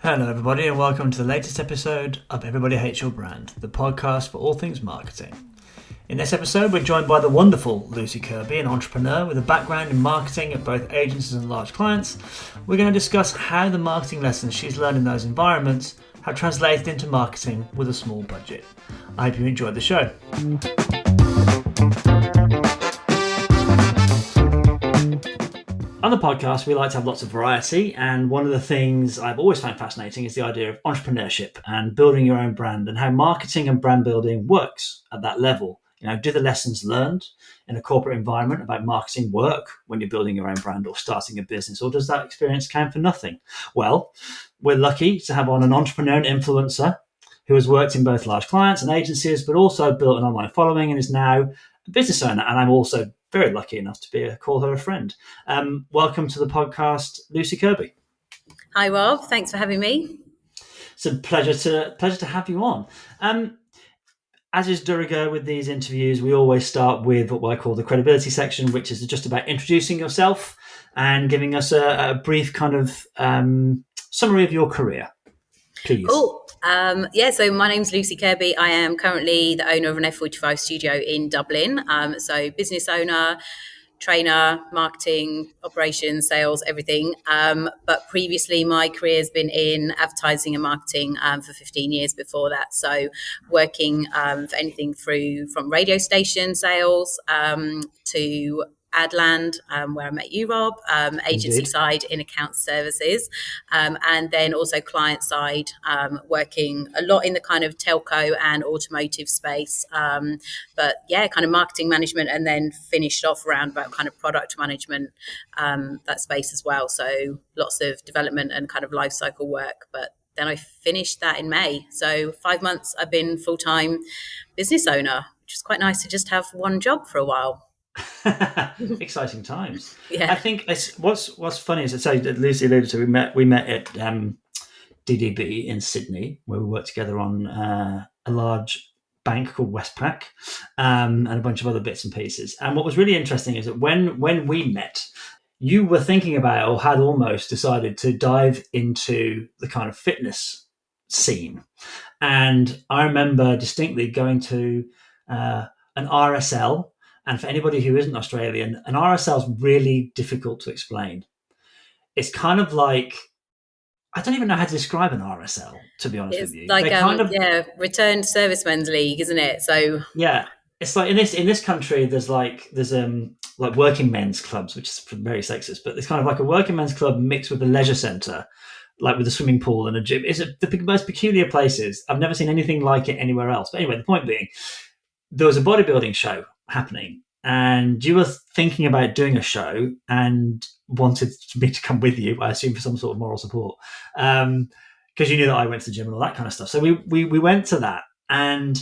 Hello, everybody, and welcome to the latest episode of Everybody Hates Your Brand, the podcast for all things marketing. In this episode, we're joined by the wonderful Lucy Kirby, an entrepreneur with a background in marketing at both agencies and large clients. We're going to discuss how the marketing lessons she's learned in those environments have translated into marketing with a small budget. I hope you enjoyed the show. On the podcast, we like to have lots of variety, and one of the things I've always found fascinating is the idea of entrepreneurship and building your own brand and how marketing and brand building works at that level. Do the lessons learned in a corporate environment about marketing work when you're building your own brand or starting a business, or does that experience count for nothing? Well, we're lucky to have on an entrepreneur and influencer who has worked in both large clients and agencies, but also built an online following and is now a business owner. And I'm also very lucky enough to call her a friend. Welcome to the podcast, Lucy Kirby. Hi, Rob. Thanks for having me. It's a pleasure to have you on. As is de rigueur with these interviews, we always start with what I call the credibility section, which is just about introducing yourself and giving us a brief kind of summary of your career. Please. Cool. So my name's Lucy Kirby. I am currently the owner of an F45 studio in Dublin. So business owner, trainer, marketing, operations, sales, everything. But previously my career has been in advertising and marketing for 15 years before that. So working for anything from radio station sales to Adland, where I met you, Rob, agency Indeed. side in account services, and then also client side, working a lot in the kind of telco and automotive space. But yeah, kind of marketing management, and then finished off around about kind of product management, that space as well. So lots of development and kind of life cycle work. But then I finished that in May. So 5 months I've been full-time business owner, which is quite nice to just have one job for a while. Exciting times. Yeah. I think what's funny is that Lucy alluded to we met at DDB in Sydney, where we worked together on a large bank called Westpac, and a bunch of other bits and pieces. And what was really interesting is that when we met, you were thinking about or had almost decided to dive into the kind of fitness scene. And I remember distinctly going to an RSL. And for anybody who isn't Australian, an RSL is really difficult to explain. It's kind of like, I don't even know how to describe an RSL, to be honest with you. Like returned servicemen's league, isn't it? So yeah, it's like in this country, there's working men's clubs, which is very sexist, but it's kind of like a working men's club mixed with a leisure centre, like with a swimming pool and a gym. It's the most peculiar places. I've never seen anything like it anywhere else. But anyway, the point being, there was a bodybuilding show happening, and you were thinking about doing a show and wanted me to come with you, I assume for some sort of moral support, because you knew that I went to the gym and all that kind of stuff. So we went to that, and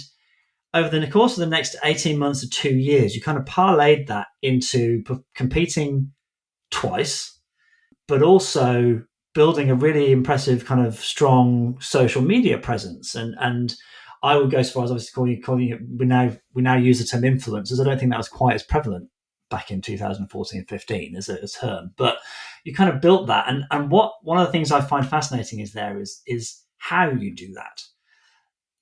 over the course of the next 18 months to 2 years, you kind of parlayed that into competing twice, but also building a really impressive kind of strong social media presence. And I would go as far as obviously calling it. We now use the term influencers. I don't think that was quite as prevalent back in 2014-15 as a term, but you kind of built that. And what one of the things I find fascinating is how you do that.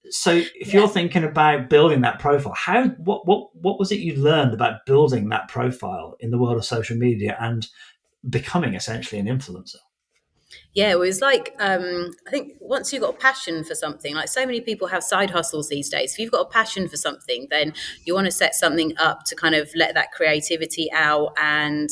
So if you're thinking about building that profile, what was it you learned about building that profile in the world of social media and becoming essentially an influencer? Yeah, it was like, I think once you've got a passion for something, like so many people have side hustles these days. If you've got a passion for something, then you want to set something up to kind of let that creativity out and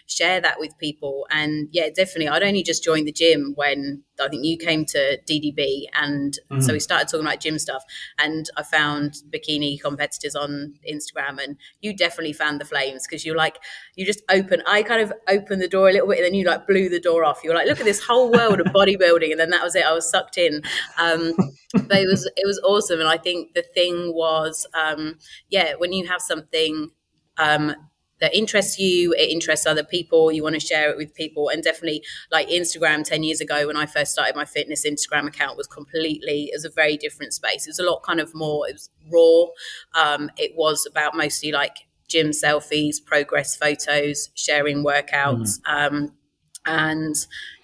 share that with people. And yeah, definitely. I'd only just joined the gym when I think you came to DDB, and so we started talking about gym stuff, and I found bikini competitors on Instagram, and you definitely fanned the flames because I kind of opened the door a little bit, and then you like blew the door off. You were like, look at this whole world of bodybuilding, and then that was it. I was sucked in. But it was awesome. And I think the thing was, when you have something that interests you, it interests other people, you want to share it with people. And definitely like Instagram 10 years ago, when I first started my fitness Instagram account, it was a very different space. It was a lot kind of more, it was raw. It was about mostly like gym selfies, progress photos, sharing workouts. And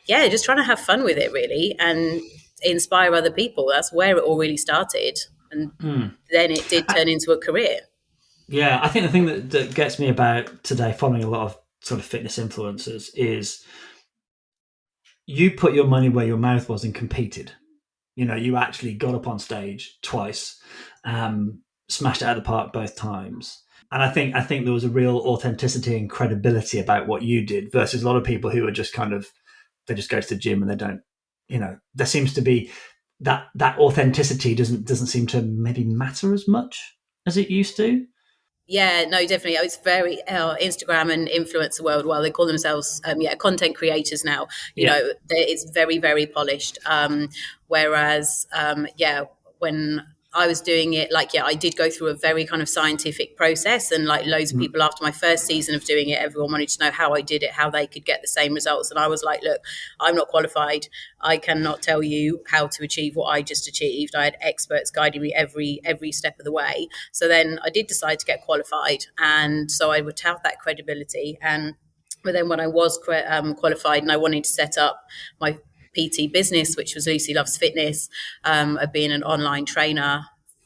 yeah, just trying to have fun with it really and inspire other people. That's where it all really started. And Mm. then it did turn into a career. Yeah, I think the thing that gets me about today, following a lot of sort of fitness influencers, is you put your money where your mouth was and competed. You know, you actually got up on stage twice, smashed it out of the park both times. And I think there was a real authenticity and credibility about what you did versus a lot of people who are just kind of, they just go to the gym and they don't, you know, there seems to be that authenticity doesn't seem to maybe matter as much as it used to. Yeah, no, definitely. It's very Instagram and influencer world. Well, they call themselves, content creators now. You Yeah. know, it's very, very polished. Whereas, when I was doing it, like, yeah, I did go through a very kind of scientific process, and like loads of Mm. people after my first season of doing it, everyone wanted to know how I did it, how they could get the same results, and I was like, look, I'm not qualified. I cannot tell you how to achieve what I just achieved. I had experts guiding me every step of the way. So then I did decide to get qualified, and so I would have that credibility. And but then when I was qualified and I wanted to set up my PT business, which was Lucy Loves Fitness, of being an online trainer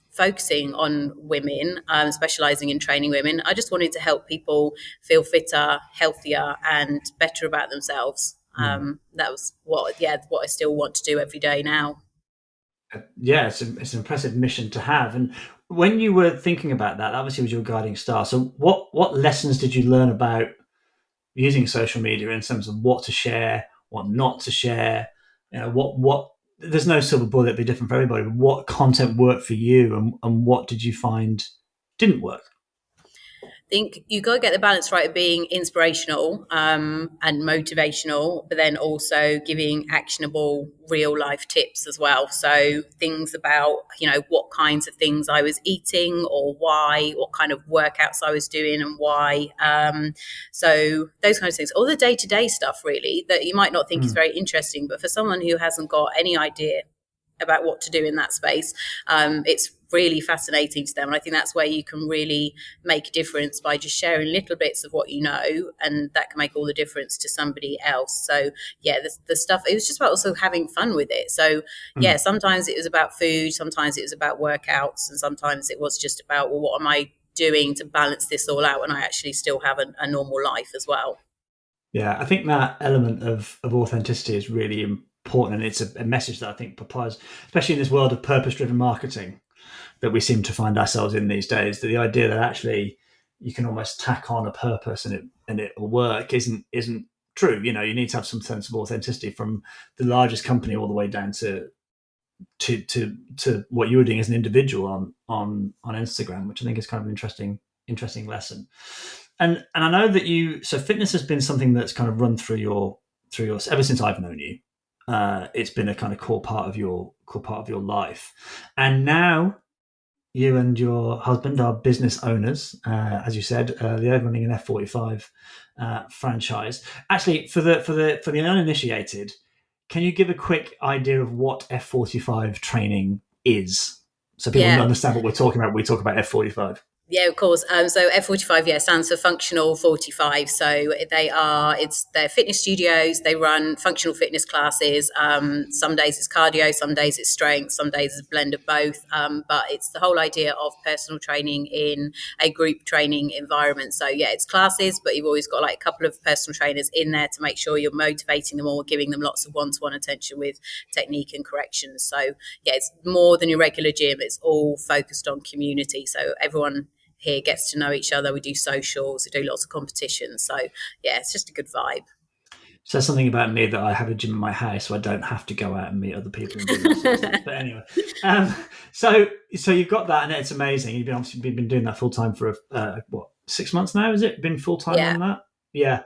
focusing on women, specializing in training women. I just wanted to help people feel fitter, healthier, and better about themselves. Mm. That was what I still want to do every day now. Yeah, it's an impressive mission to have. And when you were thinking about that, obviously was your guiding star. So what lessons did you learn about using social media in terms of what to share, what not to share? You know, what there's no silver bullet, it'd be different for everybody. But what content worked for you, and what did you find didn't work? Think you got to get the balance right of being inspirational and motivational, but then also giving actionable real life tips as well. So things about, what kinds of things I was eating or why, what kind of workouts I was doing and why. So those kinds of things, all the day to day stuff really that you might not think is Mm. very interesting, but for someone who hasn't got any idea about what to do in that space, it's really fascinating to them. And I think that's where you can really make a difference by just sharing little bits of what you know, and that can make all the difference to somebody else. So yeah, the stuff, it was just about also having fun with it. So yeah, Mm. sometimes it was about food, sometimes it was about workouts, and sometimes it was just about, well, what am I doing to balance this all out and I actually still have a normal life as well. Yeah, I think that element of authenticity is really important, and it's a message that I think applies, especially in this world of purpose-driven marketing that we seem to find ourselves in these days. That the idea that actually you can almost tack on a purpose and it will work isn't true. You know, you need to have some sense of authenticity from the largest company all the way down to what you were doing as an individual on Instagram, which I think is kind of an interesting lesson. And I know that fitness has been something that's kind of run through your ever since I've known you. It's been a kind of core part of your life, and now you and your husband are business owners, as you said earlier, running an F45 franchise. Actually, for the uninitiated, can you give a quick idea of what F45 training is, so people Yeah. understand what we're talking about when we talk about F45? Yeah, of course. So F45, yeah, stands for Functional 45. So they're fitness studios. They run functional fitness classes. Some days it's cardio, some days it's strength, some days it's a blend of both. But it's the whole idea of personal training in a group training environment. So yeah, it's classes, but you've always got like a couple of personal trainers in there to make sure you're motivating them all, giving them lots of one-to-one attention with technique and corrections. So yeah, it's more than your regular gym. It's all focused on community. So everyone here gets to know each other. We do socials, we do lots of competitions. So yeah, it's just a good vibe. Says something about me that I have a gym in my house, so I don't have to go out and meet other people and do those sorts of things. But anyway, um, so you've got that, and it's amazing. You've been doing that full time for 6 months now? Is it been full time Yeah. on that? Yeah.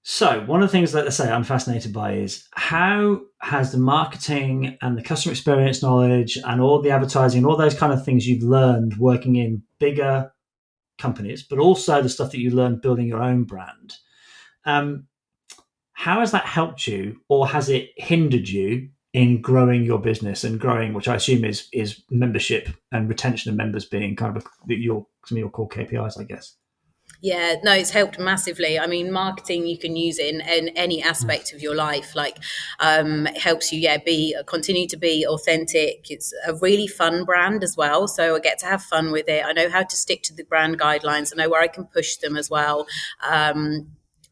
So one of the things that I say I'm fascinated by is how has the marketing and the customer experience knowledge and all the advertising and all those kind of things you've learned working in bigger companies, but also the stuff that you learned building your own brand. Um, how has that helped you, or has it hindered you in growing your business and growing, which I assume is membership and retention of members being kind of some of your core KPIs, I guess? Yeah, no, it's helped massively. I mean, marketing you can use in any aspect of your life. Like, it helps you, yeah, be continue to be authentic. It's a really fun brand as well, so I get to have fun with it. I know how to stick to the brand guidelines. I know where I can push them as well.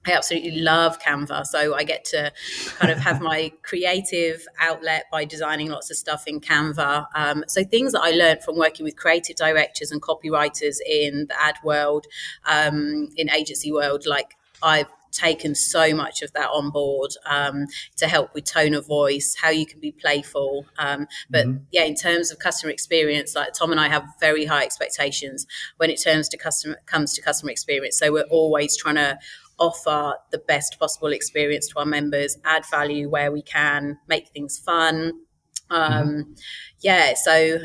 I absolutely love Canva, so I get to kind of have my creative outlet by designing lots of stuff in Canva. So things that I learned from working with creative directors and copywriters in the ad world, in agency world, like I've taken so much of that on board, to help with tone of voice, how you can be playful. But Hmm. yeah, in terms of customer experience, like Tom and I have very high expectations when it comes to customer experience. So we're always trying to offer the best possible experience to our members, add value where we can, make things fun. Hmm. Yeah, so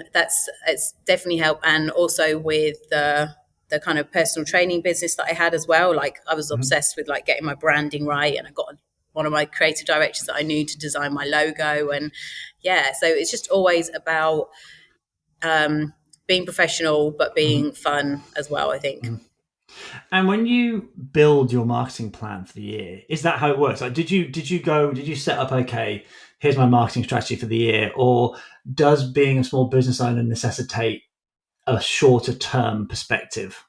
it's definitely helped. And also with the kind of personal training business that I had as well, like I was Hmm. obsessed with like getting my branding right, and I got one of my creative directors that I knew to design my logo. And yeah, so it's just always about um, being professional but Hmm. being fun as well, I think. Hmm. And when you build your marketing plan for the year, is that how it works? Like, did you set up, okay, here's my marketing strategy for the year, or does being a small business owner necessitate a shorter term perspective?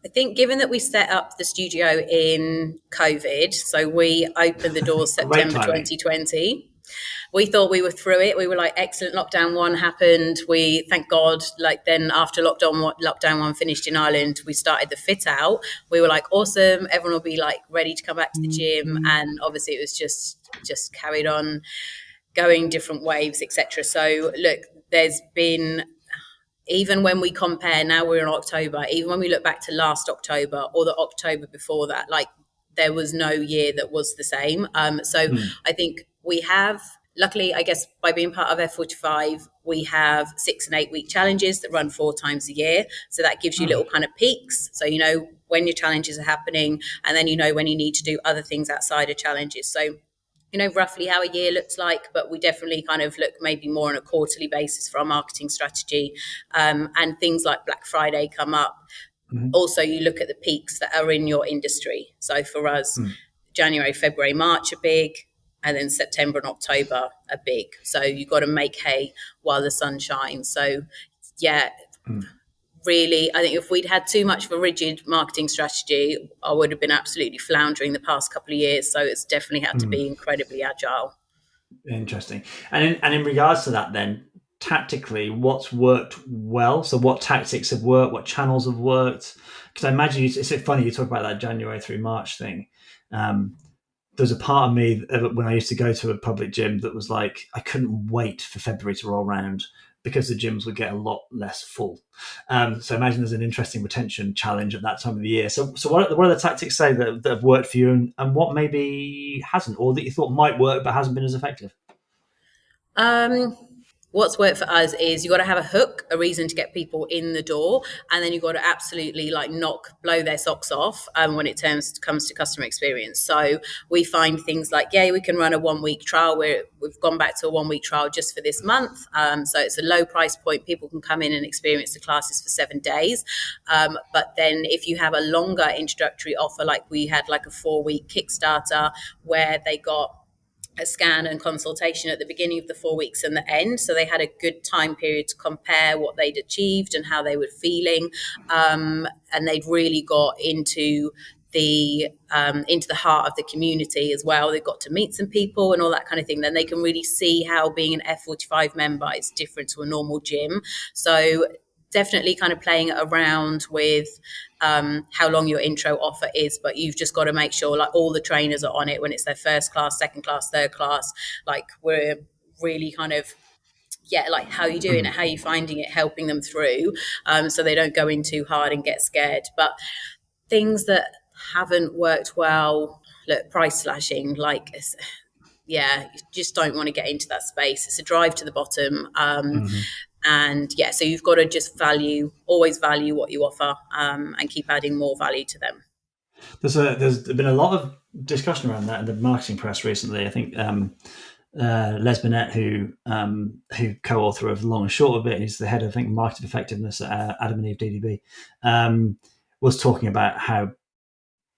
I think given that we set up the studio in COVID, so we opened the doors Great September timing. 2020. We thought we were through it. We were like, excellent. Lockdown one happened. We thank God. Like then after lockdown one finished in Ireland, we started the fit out. We were like, awesome. Everyone will be like ready to come back to the gym, and obviously it was just carried on going different waves, etc. So look, there's been, even when we compare, now we're in October, even when we look back to last October or the October before that, like there was no year that was the same. So Mm. I think we have, luckily, I guess by being part of F45, we have 6 and 8 week challenges that run 4 times a year. So that gives you Oh. little kind of peaks. So you know when your challenges are happening, and then you know when you need to do other things outside of challenges. So you know roughly how a year looks like, but we definitely kind of look maybe more on a quarterly basis for our marketing strategy. And things like Black Friday come up. Mhm. Also, you look at the peaks that are in your industry. So for us, Mm. January, February, March are big, and then September and October are big. So you've got to make hay while the sun shines. So yeah, Mm. really, I think if we'd had too much of a rigid marketing strategy, I would have been absolutely floundering the past couple of years. So it's definitely had to Mm. be incredibly agile. Interesting. And in regards to that, then tactically, what's worked well? So, what tactics have worked? What channels have worked? Because I imagine it's so funny you talk about that January through March thing. Um, there's a part of me when I used to go to a public gym that was like, I couldn't wait for February to roll around because the gyms would get a lot less full. So I imagine there's an interesting retention challenge at that time of the year. So what are the tactics say that have worked for you, and what maybe hasn't, or that you thought might work but hasn't been as effective? Um, what's worked for us is you got to have a hook, a reason to get people in the door, and then you got to absolutely like blow their socks off when it comes to customer experience. So we find things like, yeah, we can run a 1 week trial. We've gone back to a 1 week trial just for this month. So it's a low price point. People can come in and experience the classes for 7 days. But then if you have a longer introductory offer, like we had like a 4 week Kickstarter where they got a scan and consultation at the beginning of the 4 weeks and the end. So they had a good time period to compare what they'd achieved and how they were feeling. And they'd really got into the heart of the community as well. They got to meet some people and all that kind of thing. Then they can really see how being an F45 member is different to a normal gym. So definitely kind of playing it around with how long your intro offer is, but you've just got to make sure like all the trainers are on it when it's their first class, second class, third class. Like we're really kind of, yeah, like how you doing it, Mm. how you finding it, helping them through, so they don't go in too hard and get scared. But things that haven't worked well, look, price slashing, like yeah, you just don't want to get into that space. It's a drive to the bottom. Mhm. And yeah, so you've got to just always value what you offer, and keep adding more value to them. There's been a lot of discussion around that in the marketing press recently. I think Les Binet, who co-author of Long and Short of It, he's the head of, I think, market effectiveness at Adam and Eve DDB, was talking about how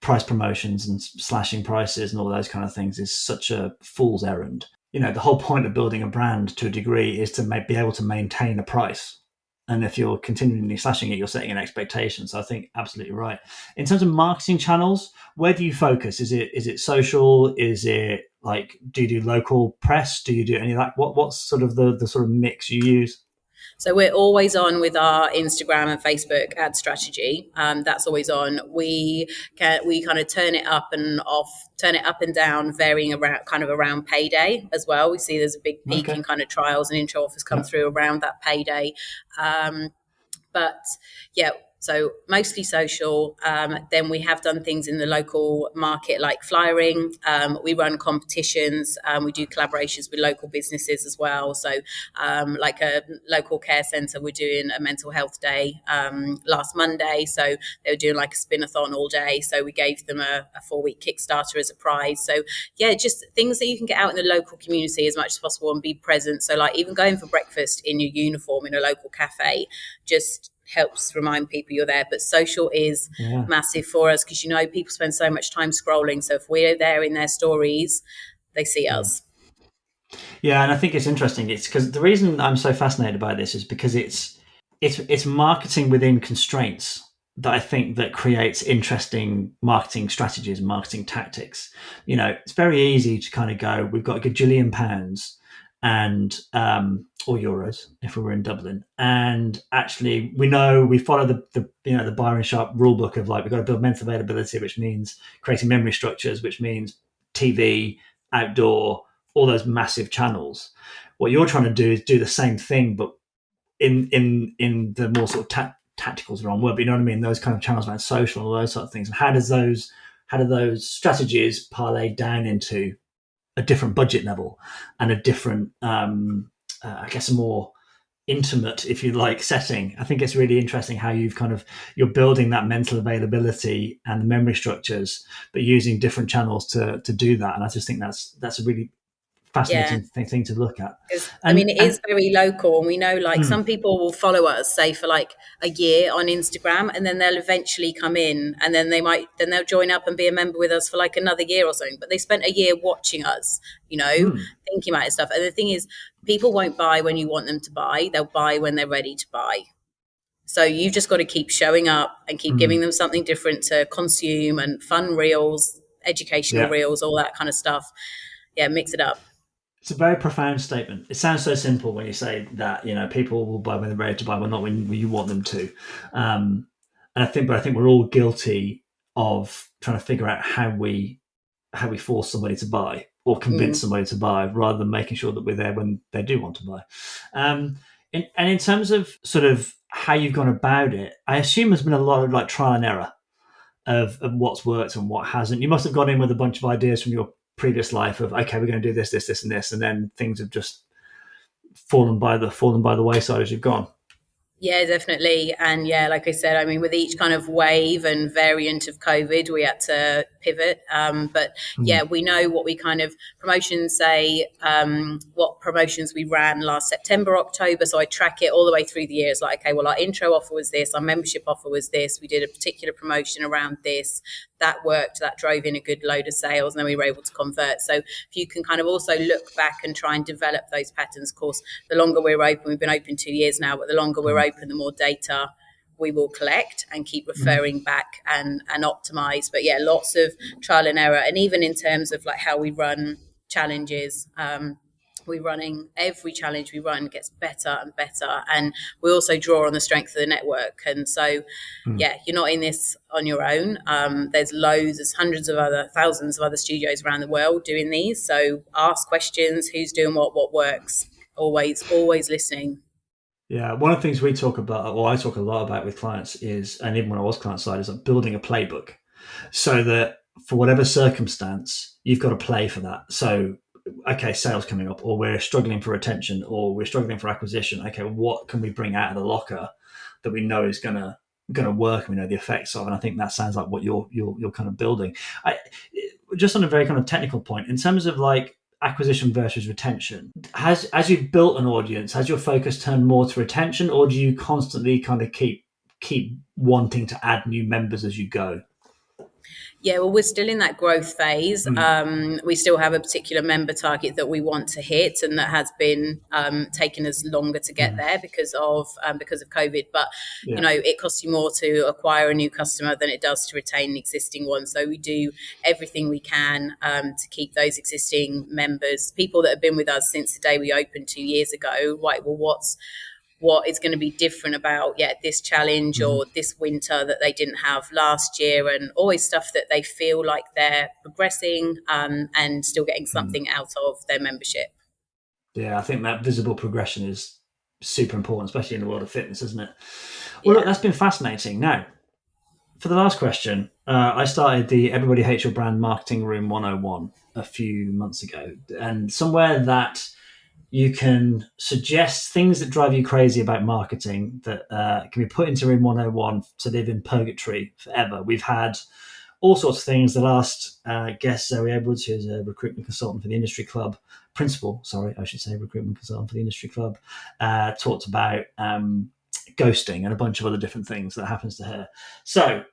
price promotions and slashing prices and all those kind of things is such a fool's errand. The whole point of building a brand to a degree is to be able to maintain a price. And if you're continually slashing it, you're setting an expectation. So I think absolutely right. In terms of marketing channels, where do you focus? Is it social? Is it like, do you do local press? Do you do any of that? What's sort of the sort of mix you use? So we're always on with our Instagram and Facebook ad strategy. That's always on. We kind of turn it up and off, turn it up and down, varying around payday as well. We see there's a big peak Okay. in kind of trials and intro offers come Yeah. through around that payday. But yeah, so mostly social. Then we have done things in the local market like flyering. We run competitions. We do collaborations with local businesses as well. So like a local care centre, we're doing a mental health day last Monday. So they were doing like a spin-a-thon all day. So we gave them a 4-week Kickstarter as a prize. So yeah, just things that you can get out in the local community as much as possible and be present. So like even going for breakfast in your uniform in a local cafe just helps remind people you're there. But social is Yeah. massive for us because people spend so much time scrolling. So if we're there in their stories, they see Yeah. us. Yeah, and I think it's interesting. It's because the reason I'm so fascinated by this is because it's marketing within constraints that I think that creates interesting marketing strategies and marketing tactics. It's very easy to kind of go, we've got a gajillion pounds and or euros if we were in Dublin, and actually we follow the Byron Sharp rule book of like we've got to build mental availability, which means creating memory structures, which means TV, outdoor, all those massive channels. What you're trying to do is do the same thing, but in the more sort of tactical's the wrong word, but you know what I mean? Those kind of channels around social and all those sort of things. And how do those strategies parlay down into a different budget level and a different, I guess, a more intimate, if you like, setting? I think it's really interesting how you're building that mental availability and the memory structures, but using different channels to do that. And I just think that's a really Yeah. fascinating thing to look at. Because And it is very local, and we know like mm, some people will follow us, say for like a year on Instagram, and then they'll eventually come in, and then they'll join up and be a member with us for like another year or something. But they spent a year watching us, mm, thinking about it stuff. And the thing is, people won't buy when you want them to buy; they'll buy when they're ready to buy. So you've just got to keep showing up and keep giving mm, them something different to consume and fun reels, educational yeah. reels, all that kind of stuff. Yeah, mix it up. It's a very profound statement. It sounds so simple when you say that, people will buy when they're ready to buy, but not when you want them to. And I think we're all guilty of trying to figure out how we force somebody to buy or convince Mm. somebody to buy, rather than making sure that we're there when they do want to buy. And in terms of sort of how you've gone about it, I assume there's been a lot of like trial and error of what's worked and what hasn't. You must have gone in with a bunch of ideas from your previous life of, okay, we're going to do this, this, this, and this, and then things have just fallen by the wayside as you've gone. Yeah, definitely. And yeah, like I said, I mean, with each kind of wave and variant of COVID, we had to pivot. But yeah, Mm, we know what we kind of promotions say, what promotions we ran last September, October. So I track it all the way through the year. It's like, okay, well, our intro offer was this, our membership offer was this. We did a particular promotion around this. That worked, that drove in a good load of sales, and then we were able to convert. So if you can kind of also look back and try and develop those patterns, of course, the longer we're open, we've been open 2 years now, but the longer we're mm, open, the more data we will collect and keep mm. referring back and optimize. But yeah, lots of trial and error. And even in terms of like how we run challenges, we're running every challenge we run gets better and better. And we also draw on the strength of the network. And so, Mm. yeah, you're not in this on your own. There's hundreds of thousands of other studios around the world doing these. So ask questions, who's doing what works. Always listening. Yeah, one of the things we talk about, or I talk a lot about with clients is, and even when I was client side, is like building a playbook so that for whatever circumstance, you've got to play for that. So, okay, sales coming up, or we're struggling for retention, or we're struggling for acquisition. Okay, what can we bring out of the locker that we know is gonna work? And we know the effects of, and I think that sounds like what you're kind of building. I just on a very kind of technical point in terms of like acquisition versus retention, as you've built an audience, has your focus turned more to retention, or do you constantly kind of keep keep wanting to add new members as you go? Yeah, well, we're still in that growth phase. We still have a particular member target that we want to hit, and that has been taking us longer to get there because of COVID. But it costs you more to acquire a new customer than it does to retain an existing one. So we do everything we can to keep those existing members, people that have been with us since the day we opened 2 years ago. Right, well, what is going to be different about this challenge or this winter that they didn't have last year, and always stuff that they feel like they're progressing and still getting something out of their membership. Yeah, I think that visible progression is super important, especially in the world of fitness, isn't it? Well, look, that's been fascinating. Now, for the last question, I started the Everybody Hates Your Brand Marketing Room 101 a few months ago, and somewhere that you can suggest things that drive you crazy about marketing that can be put into Room 101 to live in purgatory forever. We've had all sorts of things. The last guest, Zoe Edwards, who's a recruitment consultant for the Industry Club, recruitment consultant for the Industry Club, talked about ghosting and a bunch of other different things that happens to her. So,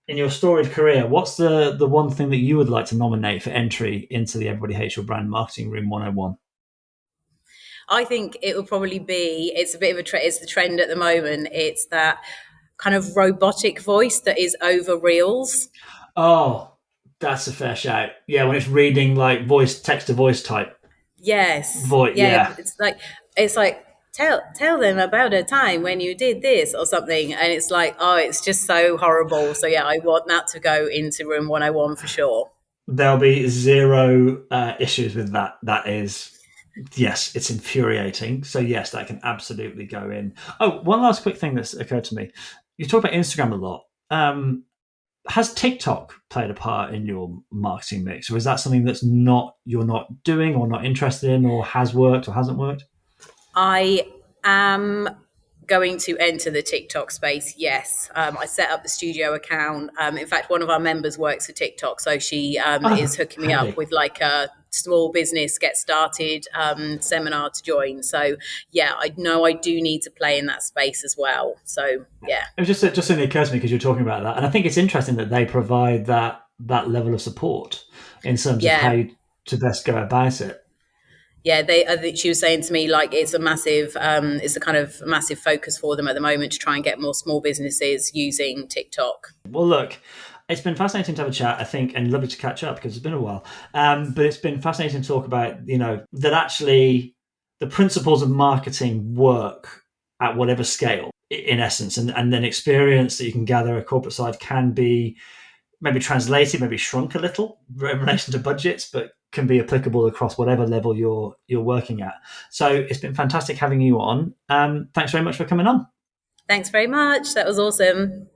in your storied career, what's the one thing that you would like to nominate for entry into the Everybody Hates Your Brand Marketing Room 101? I think it will probably be, it's a bit of it's the trend at the moment. It's that kind of robotic voice that is over reels. Oh, that's a fair shout. Yeah, when it's reading like text to voice type. Yes. Yeah. It's like tell them about a time when you did this or something, and it's like, oh, it's just so horrible. So yeah, I want that to go into Room 101 for sure. There'll be zero issues with that. That is. Yes, it's infuriating. So yes, that can absolutely go in. Oh, one last quick thing that's occurred to me. You talk about Instagram a lot. Has TikTok played a part in your marketing mix, or is that something that's you're not doing or not interested in, or has worked or hasn't worked? I am going to enter the TikTok space. Yes. I set up the studio account. In fact, one of our members works for TikTok, so she is hooking me up with like a small business get started seminar to join. So yeah, I know I do need to play in that space as well. So yeah, it was just something that occurs to me because you're talking about that, and I think it's interesting that they provide that level of support in terms of how to best go about it. Yeah, I think she was saying to me, like, it's a kind of massive focus for them at the moment to try and get more small businesses using TikTok. Well, look, it's been fascinating to have a chat, I think, and lovely to catch up because it's been a while. But it's been fascinating to talk about, that actually the principles of marketing work at whatever scale, in essence, and then experience that you can gather at corporate side can be maybe translated, maybe shrunk a little in relation to budgets, but can be applicable across whatever level you're working at. So it's been fantastic having you on. Thanks very much for coming on. Thanks very much. That was awesome.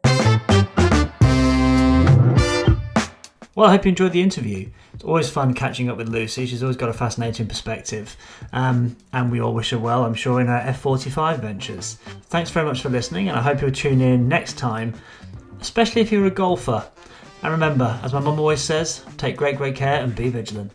Well, I hope you enjoyed the interview. It's always fun catching up with Lucy. She's always got a fascinating perspective. And we all wish her well, I'm sure, in her F45 ventures. Thanks very much for listening, and I hope you'll tune in next time, especially if you're a golfer. And remember, as my mum always says, take great care and be vigilant.